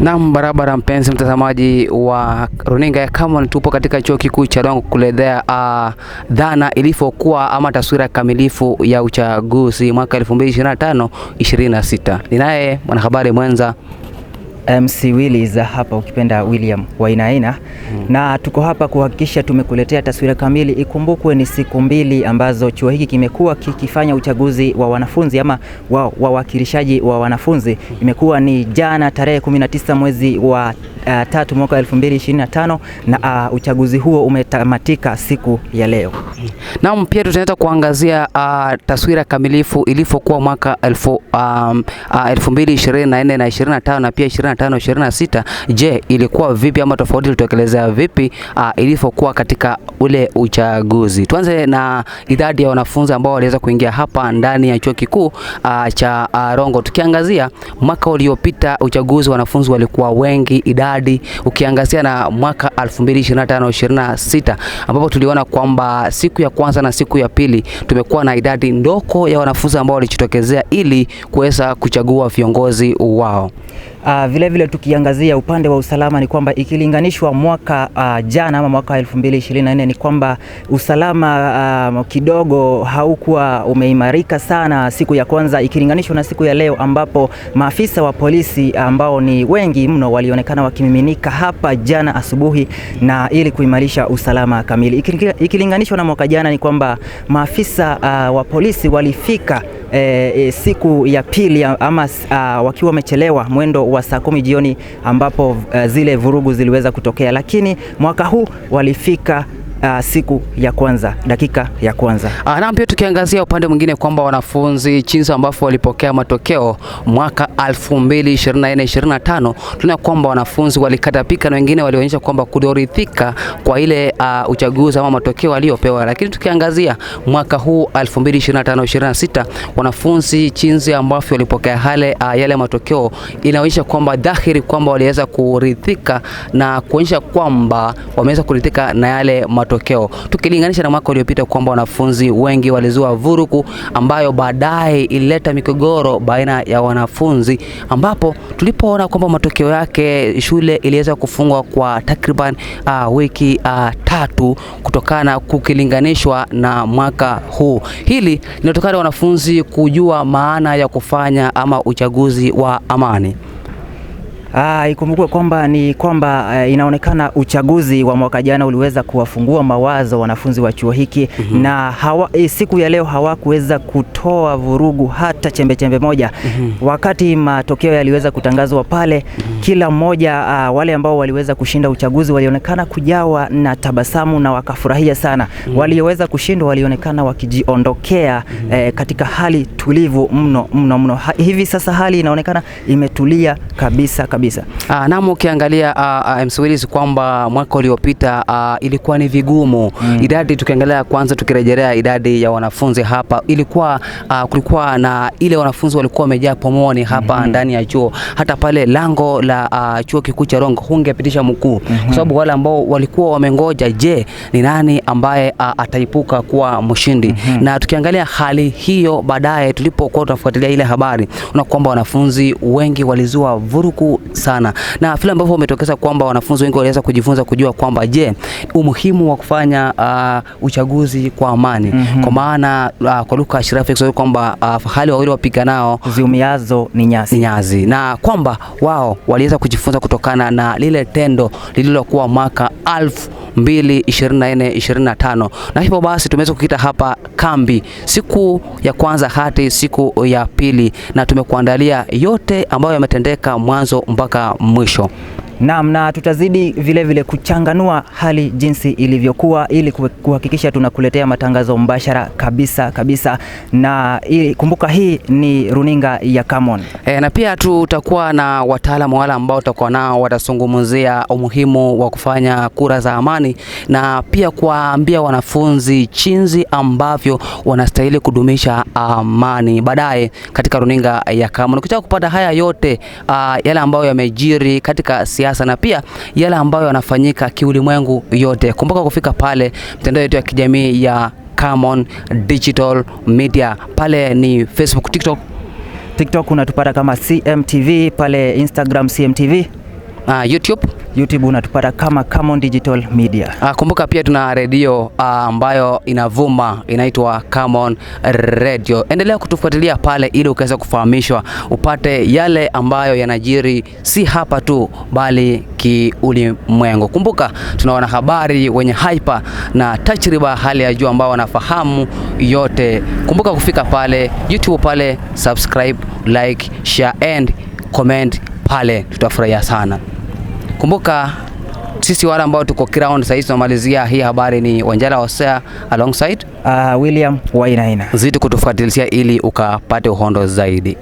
Naam, barabara mpenzi mtazamaji wa runinga ya Camon, tupo katika chuo kikuu cha Rongo kuletea dhana ilivyokuwa ama taswira kamilifu ya uchaguzi mwaka 2025-26. Ninaye mwanahabari mwenza MC Willis hapa, ukipenda William Wainaina. Na tuko hapa kuhakikisha tumekuletea taswira kamili. Ikumbukwe ni siku mbili ambazo chuo hiki kimekuwa kikifanya uchaguzi wa wanafunzi ama wawakilishaji wa wanafunzi. Imekuwa ni jana tarehe 19 mwezi wa 3 mwaka 2025 na uchaguzi huo umetamatika siku ya leo. Naam, pia tutaenda kuangazia taswira kamilifu ilivyokuwa mwaka 2024 na 25 na pia 25-26. Je, ilikuwa vipi ama tofauti ilitokelezea vipi ilivyokuwa katika ule uchaguzi? Tuanze na idadi ya wanafunzi ambao waliweza kuingia hapa ndani ya chuo kikuu cha Rongo. Tukiangazia mwaka uliopita uchaguzi, wanafunzi walikuwa wengi idadi, ukiangazia na mwaka 2025-26 ambapo tuliona kwamba siku ya kwanza na siku ya pili tumekuwa na idadi ndogo ya wanafunzi ambao walijitokezea ili kuweza kuchagua viongozi wao. Vile vile tukiangazia upande wa usalama ni kwamba ikilinganishwa mwaka jana ama mwaka 2024 ni kwamba usalama kidogo haukuwa umeimarika sana siku ya kwanza ikilinganishwa na siku ya leo, ambapo maafisa wa polisi ambao ni wengi mno walionekana wakimiminika hapa jana asubuhi na ili kuimarisha usalama kamili. Ikilinganishwa na mwaka jana ni kwamba maafisa wa polisi walifika siku ya pili ama wakiwa wamechelewa mwendo wa saa 10 jioni ambapo zile vurugu ziliweza kutokea, lakini mwaka huu walifika siku ya kwanza, dakika ya kwanza. Na pia tukiangazia upande mwingine kwamba wanafunzi jinsi ambavyo walipokea matokeo mwaka 2024-25, tuna kwamba wanafunzi walikatapika na wengine walionyesha kwamba kudoridhika kwa ile uchaguzi ama matokeo waliopewa. Lakini tukiangazia mwaka huu 2025-26, wanafunzi jinsi ambavyo walipokea yale matokeo inaonyesha kwamba dhahiri kwamba waliweza kuridhika na kuonyesha kwamba wameweza kuridhika na yale matokeo, tukilinganisha na mwaka uliopita kwamba wanafunzi wengi walizua vurugu ambayo baadaye ilileta migogoro baina ya wanafunzi, ambapo tulipoona kwamba matokeo yake shule iliweza kufungwa kwa takriban wiki 3 kutokana kukilinganishwa na mwaka huu. Hili linatokana na wanafunzi kujua maana ya kufanya ama uchaguzi wa amani. Ikumbukwe kwamba inaonekana uchaguzi wa mwaka jana uliweza kuwafungua mawazo wanafunzi wa chuo hiki na siku ya leo hawakuweza kutoa vurugu hata chembe moja. Wakati matokeo yaliweza kutangazwa pale, kila mmoja wale ambao waliweza kushinda uchaguzi walionekana kujawa na tabasamu na wakafurahia sana. Walioweza kushindwa walionekana wakijiondokea katika hali tulivu mno. Hivi sasa hali inaonekana imetulia kabisa. Naam, ukiangalia MC Willis kwamba mwaka uliopita ilikuwa ni vigumu. Idadi tukiangalia kwanza, tukirejelea idadi ya wanafunzi hapa ilikuwa kulikuwa na ile wanafunzi walikuwa wamejaa pomoni hapa ndani ya chuo. Hata pale lango la chuo kikuu cha Rongo hungepitisha mkuu kwa sababu wale ambao walikuwa wamengoja, je, ni nani ambaye ataipuka kuwa mshindi. Na tukiangalia hali hiyo baadaye tulipokuwa tunafuatilia ile habari, unaona kwamba wanafunzi wengi walizua vurugu sana, na vile ambavyo umetokeza kwamba wanafunzi wengi waliweza kujifunza kujua kwamba je, umuhimu wa kufanya uchaguzi kwa amani. Kwa maana kwa lugha ya shirafu kusema kwamba fahali wawili wapiganao ziumiazo ni nyasi, na kwamba wao waliweza kujifunza kutokana na lile tendo lililokuwa mwaka 2024-25, na hivyo basi tumeweza kukita hapa kambi siku ya kwanza hadi siku ya pili, na tumekuandalia yote ambayo yametendeka mwanzo mpaka mwisho. Naam, na tutazidi vile kuchanganua hali jinsi ilivyokuwa ili kuhakikisha tunakuletea matangazo mbashara kabisa. Na kumbuka hii ni runinga ya Camon. Na pia tutakuwa na wataalamu wale ambao tutakuwa nao watazungumzia umuhimu wa kufanya kura za amani na pia kuwaambia wanafunzi jinsi ambavyo wanastahili kudumisha amani baadaye katika runinga ya Camon. Ukitaka kupata haya yote yale ambayo yamejiri katika siasa na pia yale ambayo yanafanyika kiulimwengu yote, kumbuka kufika pale mtandao yetu ya kijamii ya Camon Digital Media. Pale ni Facebook, TikTok unatupata kama CMTV, pale Instagram CMTV YouTube unatupata kama Camon Digital Media. Kumbuka pia tuna redio ambayo inavuma, inaitwa Camon Radio. Endelea kutufuatilia pale ili ukaweza kufahamishwa, upate yale ambayo yanajiri si hapa tu bali kiulimwengu. Kumbuka tuna wanahabari wenye hyper na tajriba hali ya juu ambao wanafahamu yote. Kumbuka kufika pale YouTube pale, subscribe, like, share and comment pale, tutafurahia sana. Kumbuka sisi wale ambao tuko ground sasa hivi tunamalizia hii habari ni Wanjala Hosea alongside William Wainaina. Zidi kutufuatilia ili ukapate uhondo zaidi.